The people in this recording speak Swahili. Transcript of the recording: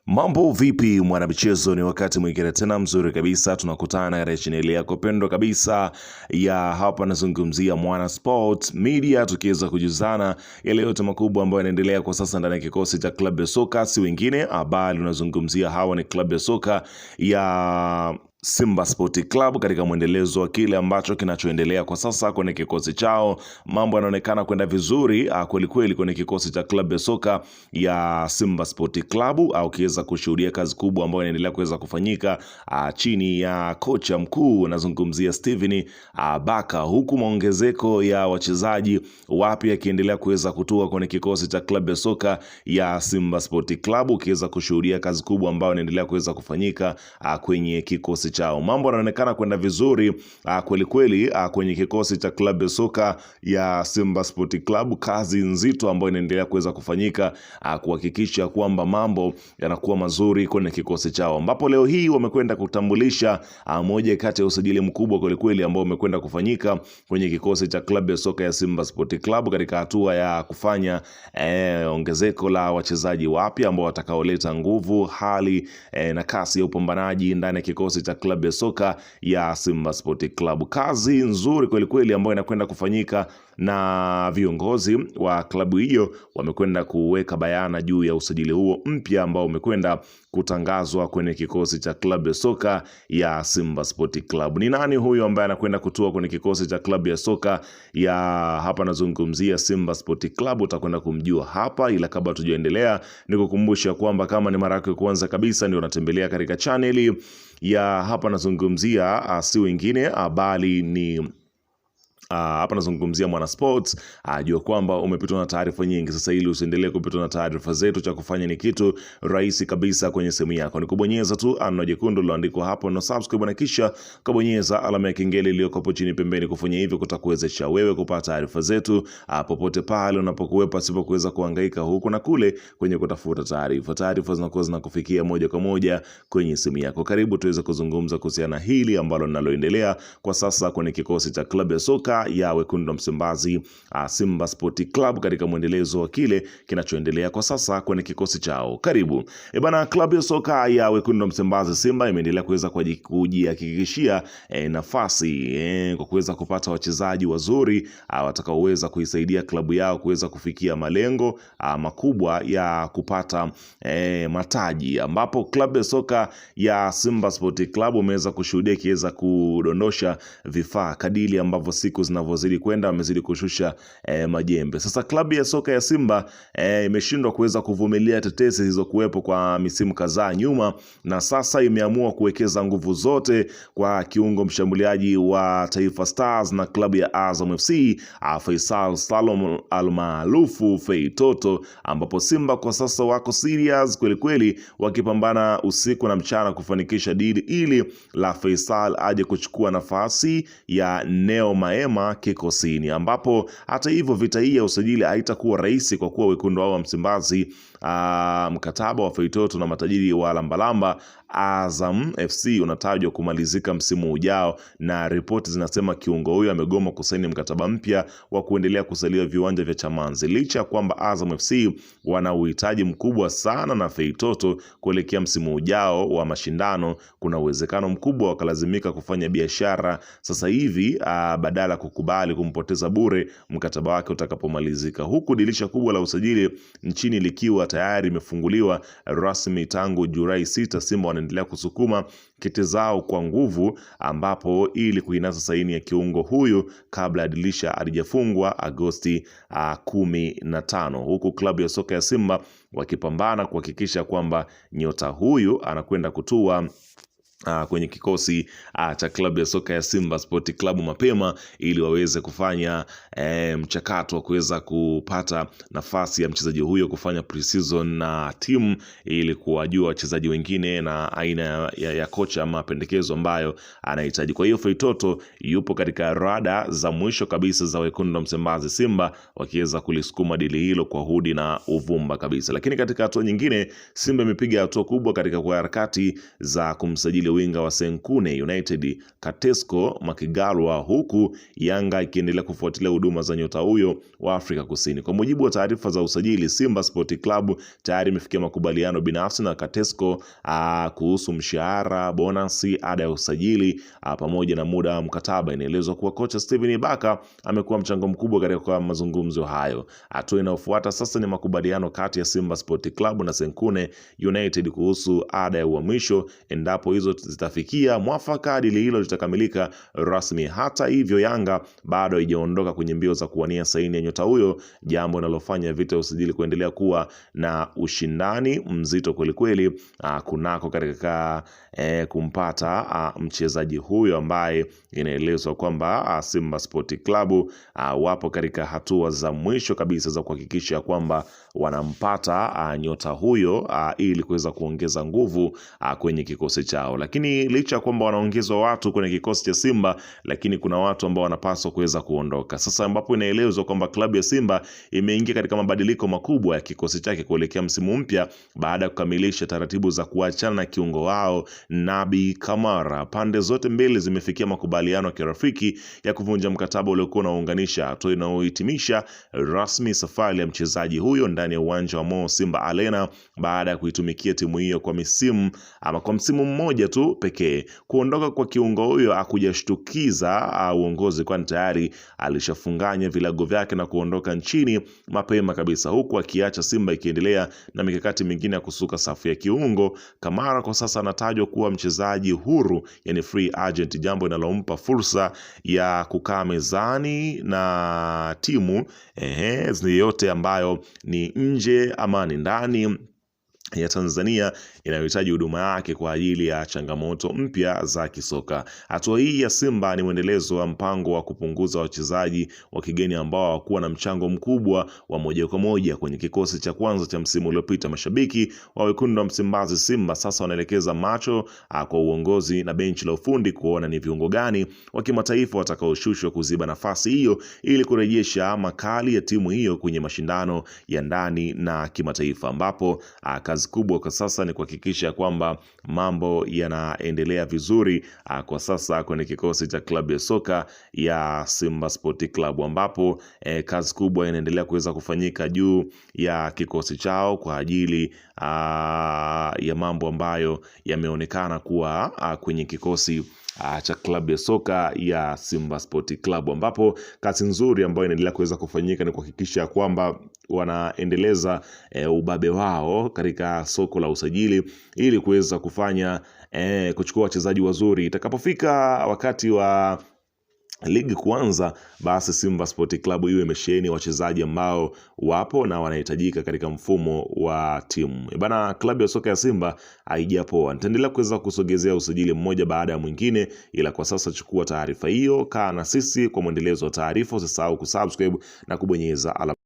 Mambo vipi mwanamichezo, ni wakati mwingine tena mzuri kabisa tunakutana katika chaneli yako pendwa kabisa ya hapa nazungumzia Mwana Sport Media, tukiweza kujuzana yale yote makubwa ambayo yanaendelea kwa sasa ndani ya kikosi cha klabu ya soka, si wengine bali tunazungumzia hawa ni klabu ya soka ya Simba Sport Club katika mwendelezo wa kile ambacho kinachoendelea kwa sasa kwenye kikosi chao. Mambo yanaonekana kwenda vizuri kweli kweli kwenye kikosi cha klabu ya soka ya Simba Sport Club, au kiweza kushuhudia kazi kubwa ambayo inaendelea kuweza kufanyika chini ya kocha mkuu, nazungumzia Steven Baka, huku maongezeko ya wachezaji wapya yakiendelea kuweza kutua kwenye kikosi cha klabu ya soka ya Simba Sport Club, ukiweza kushuhudia kazi kubwa ambayo inaendelea kuweza kufanyika kwenye kikosi chao. Mambo yanaonekana kwenda vizuri kweli kweli kwenye kikosi cha klabu ya soka ya Simba Sport Club. Kazi nzito ambayo inaendelea kuweza kufanyika kuhakikisha kwamba mambo yanakuwa mazuri kwenye kikosi chao, ambapo leo hii wamekwenda kutambulisha moja kati ya usajili mkubwa kweli kweli ambao umekwenda kufanyika kwenye kikosi cha klabu ya soka ya Simba Sport Club katika hatua ya kufanya ongezeko la wachezaji wapya ambao watakaoleta nguvu, hali na kasi ya upambanaji ndani ya kikosi cha klabu ya soka ya Simba Sport Club. Kazi nzuri kweli kweli ambayo inakwenda kufanyika na viongozi wa klabu hiyo wamekwenda kuweka bayana juu ya usajili huo mpya ambao umekwenda kutangazwa kwenye kikosi cha klabu ya soka ya Simba Sport Club. Ni nani huyo ambaye anakwenda kutua kwenye kikosi cha klabu ya soka ya hapa nazungumzia Simba Sport Club? Utakwenda kumjua hapa, ila kabla tujaendelea nikukumbusha kwamba kama ni mara yako ya kwanza kabisa ndio unatembelea katika channel ya hapa nazungumzia si wengine bali ni hapa nazungumzia Mwana Sports. Jua kwamba umepitwa na taarifa nyingi. Sasa ili usiendelee kupitwa na taarifa zetu, cha kufanya ni kitu rahisi kabisa kwenye simu yako, ni kubonyeza tu neno jekundu liloandikwa hapo na subscribe, na kisha kubonyeza alama ya kengele iliyoko hapo chini pembeni. Kufanya hivyo kutakuwezesha wewe kupata taarifa zetu popote pale unapokuwa, pasipo kuweza kuhangaika huku na kule kwenye kutafuta taarifa. Taarifa zinakuwa zinakufikia moja kwa moja kwenye simu yako. Karibu tuweze kuzungumza kuhusiana hili ambalo linaloendelea kwa sasa kwenye kikosi cha klabu ya soka ya wekundu wa Msimbazi Simba Sport Club katika mwendelezo wa kile kinachoendelea kwa sasa kwenye kikosi chao. Karibu. Bana, klabu ya soka ya wekundu wa Msimbazi Simba imeendelea kuweza kujihakikishia nafasi kwa kuweza kupata wachezaji wazuri watakaoweza kuisaidia klabu yao kuweza kufikia malengo makubwa ya kupata mataji, ambapo klabu ya soka ya Simba Sport Club umeweza kushuhudia kiweza kudondosha vifaa kadili ambavyo siku zinavyozidi kwenda wamezidi kushusha majembe. Sasa klabu ya soka ya Simba imeshindwa kuweza kuvumilia tetesi zilizokuwepo kwa misimu kadhaa nyuma, na sasa imeamua kuwekeza nguvu zote kwa kiungo mshambuliaji wa Taifa Stars na klabu ya Azam FC Faisal Salum almaarufu Fei Toto, ambapo Simba kwa sasa wako serious kweli kweli wakipambana usiku na mchana kufanikisha dili ili la Faisal aje kuchukua nafasi ya Neo Maema kikosini, ambapo hata hivyo vita hii ya usajili haitakuwa rahisi kwa kuwa wekundu wa Msimbazi mkataba wa Feitoto na matajiri wa lambalamba Azam FC unatajwa kumalizika msimu ujao, na ripoti zinasema kiungo huyo amegoma kusaini mkataba mpya wa kuendelea kusalia viwanja vya Chamazi, licha kwamba Azam FC wana uhitaji mkubwa sana na Feitoto kuelekea msimu ujao wa mashindano. Kuna uwezekano mkubwa wakalazimika kufanya biashara sasa hivi badala kukubali kumpoteza bure mkataba wake utakapomalizika, huku dirisha kubwa la usajili nchini likiwa tayari imefunguliwa rasmi tangu Julai 6. Simba wanaendelea kusukuma kete zao kwa nguvu, ambapo ili kuinasa saini ya kiungo huyu kabla ya dirisha halijafungwa Agosti 15, huku klabu ya soka ya Simba wakipambana kuhakikisha kwamba nyota huyu anakwenda kutua kwenye kikosi cha klabu ya soka ya Simba Sport Club mapema, ili waweze kufanya mchakato wa kuweza kupata nafasi ya mchezaji huyo kufanya pre-season na timu, ili kuwajua wachezaji wengine na aina ya kocha ama pendekezo ambayo anahitaji. Kwa hiyo Feitoto yupo katika rada za mwisho kabisa za wekundu wa Msimbazi Simba, wakiweza kulisukuma dili hilo kwa hudi na uvumba kabisa. Lakini katika hatua nyingine, Simba imepiga hatua kubwa katika harakati za kumsajili kumsajili winga wa Senkune United Katesco Makigalwa, huku Yanga ikiendelea kufuatilia huduma za nyota huyo wa Afrika Kusini. Kwa mujibu wa taarifa za usajili, Simba Sport Club tayari imefikia makubaliano binafsi na Katesco kuhusu mshahara, bonasi, ada ya usajili pamoja na muda wa mkataba. Inaelezwa kuwa kocha Steven Ibaka amekuwa mchango mkubwa katika mazungumzo hayo. Hatua inayofuata sasa ni makubaliano kati ya Simba Sport Club na Senkune United kuhusu ada ya uhamisho. Endapo hizo zitafikia mwafaka, dili hilo litakamilika rasmi. Hata hivyo, Yanga bado haijaondoka kwenye mbio za kuwania saini ya nyota huyo, jambo linalofanya vita ya usajili kuendelea kuwa na ushindani mzito kwelikweli kunako katika kumpata mchezaji huyo ambaye inaelezwa kwamba Simba Sport Club wapo katika hatua za mwisho kabisa za kuhakikisha kwamba wanampata nyota huyo ili kuweza kuongeza nguvu kwenye kikosi chao. Lakini licha kwamba wanaongezwa watu kwenye kikosi cha Simba, lakini kuna watu ambao wanapaswa kuweza kuondoka. Sasa ambapo inaelezwa kwamba klabu ya Simba imeingia katika mabadiliko makubwa ya kikosi chake kuelekea msimu mpya baada ya kukamilisha taratibu za kuachana na kiungo wao Nabi Kamara. Pande zote mbili zimefikia makubaliano ya kirafiki ya kuvunja mkataba uliokuwa unaunganisha, hatua inayohitimisha rasmi safari ya mchezaji huyo ndani ya uwanja wa Mo Simba Arena baada ya kuitumikia timu hiyo kwa msimu mmoja tu pekee. Kuondoka kwa kiungo huyo hakujashtukiza uongozi, kwani tayari alishafunganya vilago vyake na kuondoka nchini mapema kabisa, huku akiacha Simba ikiendelea na mikakati mingine ya kusuka safu ya kiungo. Kamara kwa sasa anatajwa kuwa mchezaji huru, yani free agent, jambo linalompa fursa ya kukaa mezani na timu yote ambayo ni nje ama ni ndani ya Tanzania inayohitaji huduma yake kwa ajili ya changamoto mpya za kisoka. Hatua hii ya Simba ni mwendelezo wa mpango wa kupunguza wachezaji wa kigeni ambao hawakuwa na mchango mkubwa wa moja kwa moja kwenye kikosi cha kwanza cha msimu uliopita. Mashabiki wa wekundu wa Msimbazi Simba sasa wanaelekeza macho kwa uongozi na benchi la ufundi kuona ni viungo gani wa kimataifa watakaoshushwa kuziba nafasi hiyo ili kurejesha makali ya timu hiyo kwenye mashindano ya ndani na kimataifa, ambapo kazi kubwa kwa sasa ni kuhakikisha kwamba mambo yanaendelea vizuri kwa sasa kwenye kikosi cha klabu ya soka ya Simba Sport Club, ambapo kazi kubwa inaendelea kuweza kufanyika juu ya kikosi chao kwa ajili ya mambo ambayo yameonekana kuwa kwenye kikosi cha klabu ya soka ya Simba Sport Club, ambapo kazi nzuri ambayo inaendelea kuweza kufanyika ni kuhakikisha kwamba wanaendeleza ubabe wao katika soko la usajili ili kuweza kufanya kuchukua wachezaji wazuri. Itakapofika wakati wa ligi kuanza, basi Simba Sport Club iwe imesheheni wachezaji ambao wapo na wanahitajika katika mfumo wa timu. Bana, klabu ya soka ya Simba haijapoa. Nitaendelea kuweza kusogezea usajili mmoja baada ya mwingine, ila kwa sasa chukua taarifa hiyo, kaa na sisi kwa mwendelezo wa taarifa. Usisahau kusubscribe na kubonyeza alama